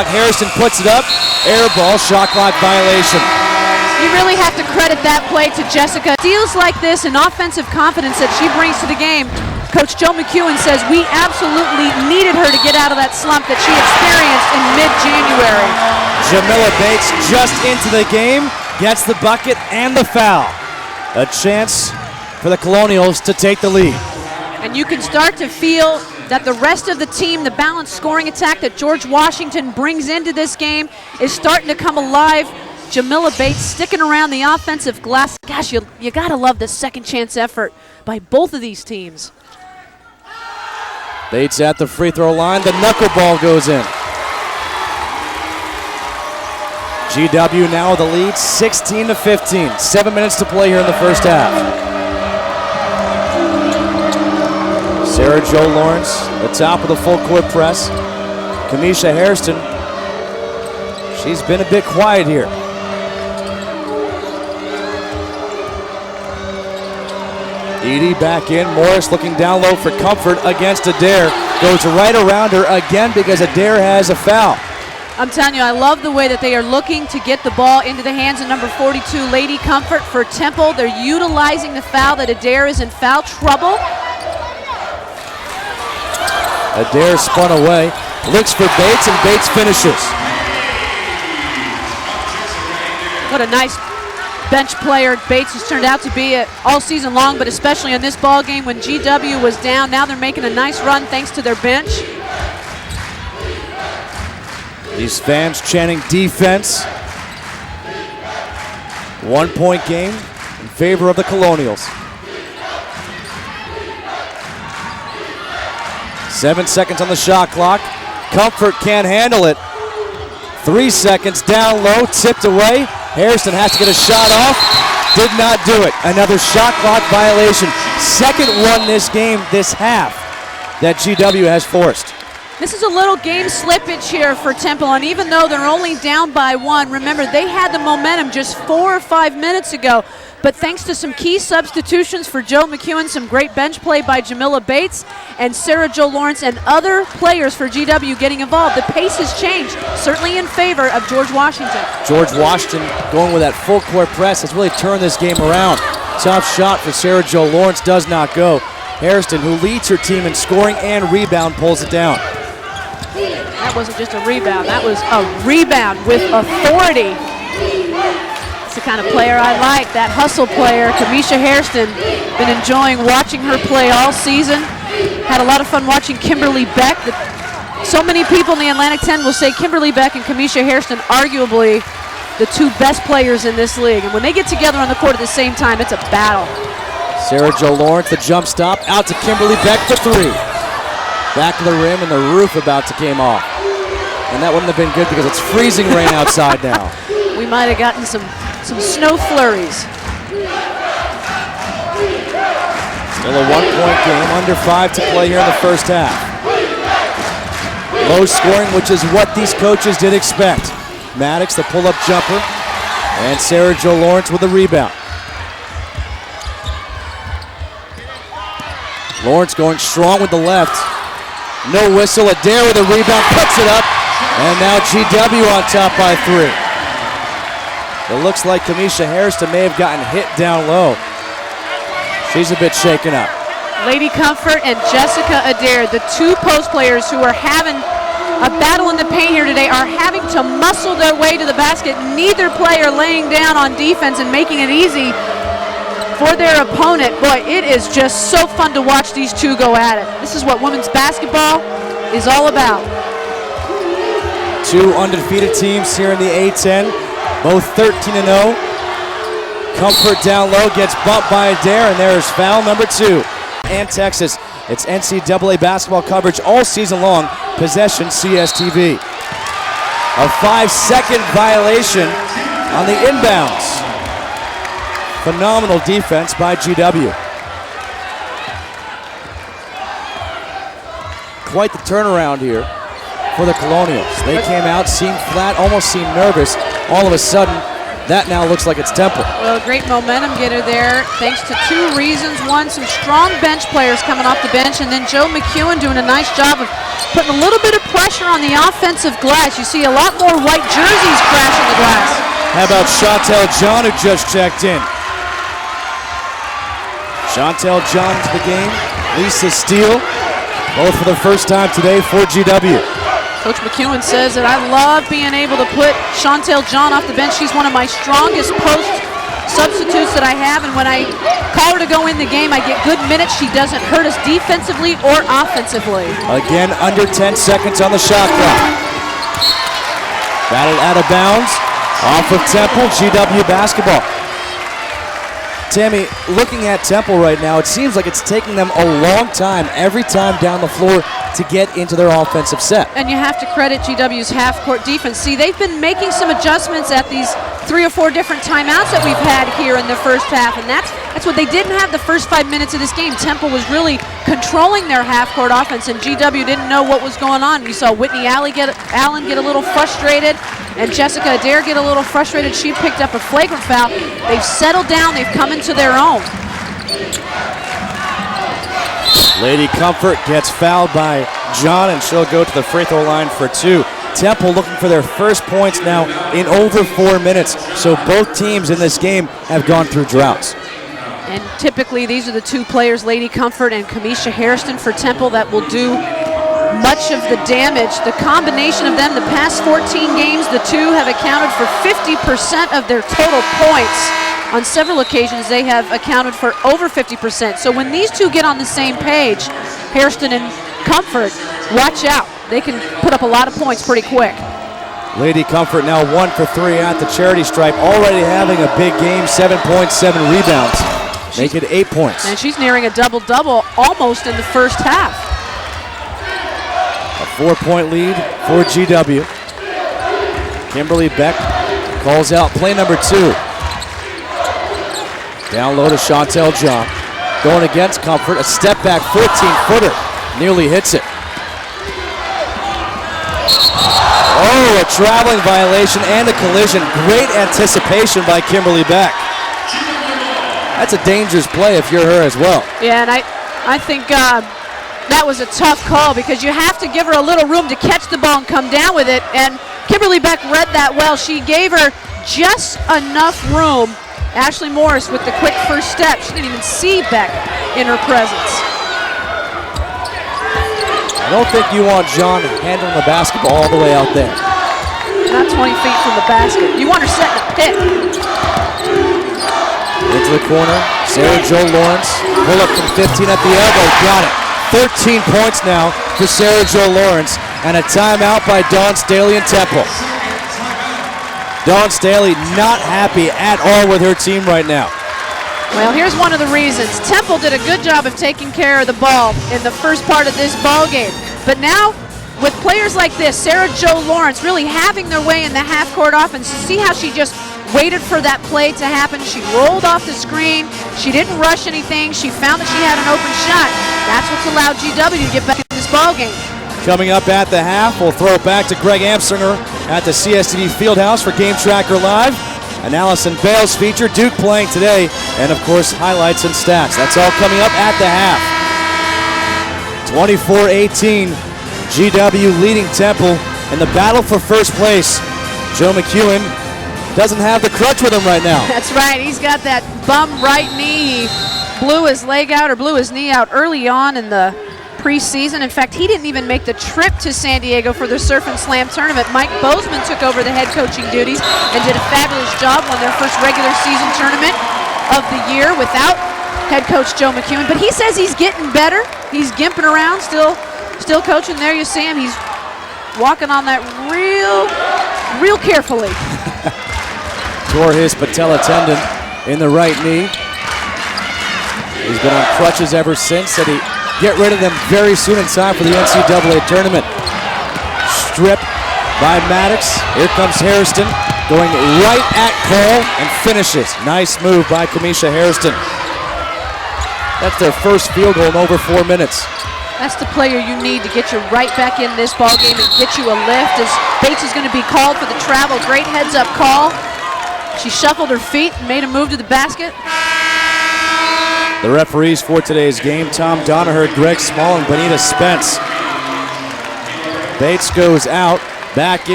Harrison puts it up. Air ball, shot clock violation. You really have to credit that play to Jessica. Deals like this and offensive confidence that she brings to the game. Coach Joe McEwen says we absolutely needed her to get out of that slump that she experienced in mid-January. Jamila Bates just into the game, gets the bucket and the foul. A chance for the Colonials to take the lead. And you can start to feel that the rest of the team, the balanced scoring attack that George Washington brings into this game is starting to come alive. Jamila Bates sticking around the offensive glass. Gosh, you gotta love the second chance effort by both of these teams. Bates at the free throw line, the knuckleball goes in. GW now the lead, 16-15. 7 minutes to play here in the first half. Sarah Jo Lawrence, the top of the full court press. Kamisha Hairston, she's been a bit quiet here. Edie back in, Morris looking down low for comfort against Adair. Goes right around her again because Adair has a foul. I'm telling you, I love the way that they are looking to get the ball into the hands of number 42, Lady Comfort for Temple. They're utilizing the foul that Adair is in foul trouble. Adair spun away, looks for Bates, and Bates finishes. What a nice bench player Bates has turned out to be all season long, but especially in this ball game when GW was down. Now they're making a nice run thanks to their bench. These fans chanting defense. 1 point game in favor of the Colonials. 7 seconds on the shot clock. Comfort can't handle it. 3 seconds down low, tipped away. Harrison has to get a shot off. Did not do it. Another shot clock violation. Second one this game, this half, that GW has forced. This is a little game slippage here for Temple, and even though they're only down by 1, remember they had the momentum just 4 or 5 minutes ago. But thanks to some key substitutions for Joe McEwen, some great bench play by Jamila Bates and Sarah Jo Lawrence and other players for GW getting involved, the pace has changed, certainly in favor of George Washington. George Washington going with that full court press has really turned this game around. Tough shot for Sarah Jo Lawrence, does not go. Hairston, who leads her team in scoring and rebound, pulls it down. That wasn't just a rebound, that was a rebound with authority. The kind of player I like, that hustle player. Kamisha Hairston, been enjoying watching her play all season. Had a lot of fun watching Kimberly Beck. So many people in the Atlantic 10 will say Kimberly Beck and Kamisha Hairston arguably the 2 best players in this league. And when they get together on the court at the same time, it's a battle. Sarah Jo Lawrence, the jump stop, out to Kimberly Beck for 3. Back of the rim and the roof about to came off. And that wouldn't have been good because it's freezing rain outside now. We might have gotten some snow flurries. Still a 1 point game, under 5 to play here in the first half. Low scoring, which is what these coaches did expect. Maddox, the pull-up jumper, and Sarah Jo Lawrence with the rebound. Lawrence going strong with the left. No whistle, Adair with a rebound, puts it up, and now GW on top by 3. It looks like Kamisha Hairston may have gotten hit down low. She's a bit shaken up. Lady Comfort and Jessica Adair, the 2 post players who are having a battle in the paint here today, are having to muscle their way to the basket. Neither player laying down on defense and making it easy for their opponent. Boy, it is just so fun to watch these 2 go at it. This is what women's basketball is all about. 2 undefeated teams here in the A-10. Both 13-0. Comfort down low, gets bumped by Adair, and there is foul number 2. And Texas, it's NCAA basketball coverage all season long. Possession CSTV. A 5-second violation on the inbounds. Phenomenal defense by GW. Quite the turnaround here for the Colonials. They came out, seemed flat, almost seemed nervous. All of a sudden, That now looks like it's Temple. Well, great momentum getter there, thanks to two reasons. One, some strong bench players coming off the bench, and then Joe McEwen doing a nice job of putting a little bit of pressure on the offensive glass. You see a lot more white jerseys crashing the glass. How about Chantel John, who just checked in? Chantel John to the game. Lisa Steele, both for the first time today for GW. Coach McEwen says that I love being able to put Chantel John off the bench. She's one of my strongest post substitutes that I have, and when I call her to go in the game, I get good minutes. She doesn't hurt us defensively or offensively. Again, under 10 seconds on the shot clock. Batted out of bounds, off of Temple, GW basketball. Tammy, looking at Temple right now, it seems like it's taking them a long time every time down the floor to get into their offensive set. And you have to credit GW's half-court defense. See, they've been making some adjustments at these 3 or 4 different timeouts that we've had here in the first half, and that's what they didn't have the first 5 minutes of this game. Temple was really controlling their half-court offense, and GW didn't know what was going on. We saw Whitney Allen get a little frustrated, and Jessica Adair get a little frustrated. She picked up a flagrant foul. They've settled down. They've come into their own. Lady Comfort gets fouled by John, and she'll go to the free throw line for 2. Temple looking for their first points now in over 4 minutes. So both teams in this game have gone through droughts. And typically these are the two players, Lady Comfort and Kamisha Hairston for Temple, that will do much of the damage. The combination of them, the past 14 games, the two have accounted for 50% of their total points. On several occasions, they have accounted for over 50%. So when these two get on the same page, Hairston and Comfort, watch out. They can put up a lot of points pretty quick. Lady Comfort now 1 for 3 at the charity stripe, already having a big game, 7 points, 7 rebounds. Make it 8 points. And she's nearing a double-double almost in the first half. A 4-point lead for GW. Kimberly Beck calls out play number 2. Down low to Chantel John. Going against Comfort, a step back 14-footer. Nearly hits it. Oh, a traveling violation and a collision. Great anticipation by Kimberly Beck. That's a dangerous play if you're her as well. Yeah, and I think that was a tough call because you have to give her a little room to catch the ball and come down with it. And Kimberly Beck read that well. She gave her just enough room. Ashley Morris with the quick first step. She didn't even see Beck in her presence. I don't think you want John handling the basketball all the way out there. Not 20 feet from the basket. You want her setting a pick. Into the corner, Sarah Jo Lawrence. Pull up from 15 at the elbow, got it. 13 points now for Sarah Jo Lawrence, and a timeout by Dawn Staley and Temple. Dawn Staley not happy at all with her team right now. Well, here's one of the reasons. Temple did a good job of taking care of the ball in the first part of this ball game. But now, with players like this, Sarah Jo Lawrence really having their way in the half-court offense, see how she just waited for that play to happen. She rolled off the screen. She didn't rush anything. She found that she had an open shot. That's what's allowed GW to get back in this ball game. Coming up at the half, we'll throw it back to Greg Amsinger at the CSTV Fieldhouse for Game Tracker Live. An Allison Bales feature, Duke playing today, and of course highlights and stats. That's all coming up at the half. 24-18, GW leading Temple in the battle for first place. Joe McEwen doesn't have the crutch with him right now. That's right, he's got that bum right knee. He blew his leg out or blew his knee out early on in the preseason. In fact, he didn't even make the trip to San Diego for the Surf and Slam tournament. Mike Bozeman took over the head coaching duties and did a fabulous job, won their first regular season tournament of the year without head coach Joe McEwen. But he says he's getting better. He's gimping around, still coaching. There you see him. He's walking on that real carefully. Tore his patella tendon in the right knee. He's been on crutches ever since. Said he get rid of them very soon in time for the NCAA tournament. Strip by Maddox. Here comes Hairston going right at Cole and finishes. Nice move by Kamisha Hairston. That's their first field goal in over 4 minutes. That's the player you need to get you right back in this ball game and get you a lift. As Bates is going to be called for the travel. Great heads-up call. She shuffled her feet and made a move to the basket. The referees for today's game, Tom Donaher, Greg Small, and Bonita Spence. Bates goes out, back in.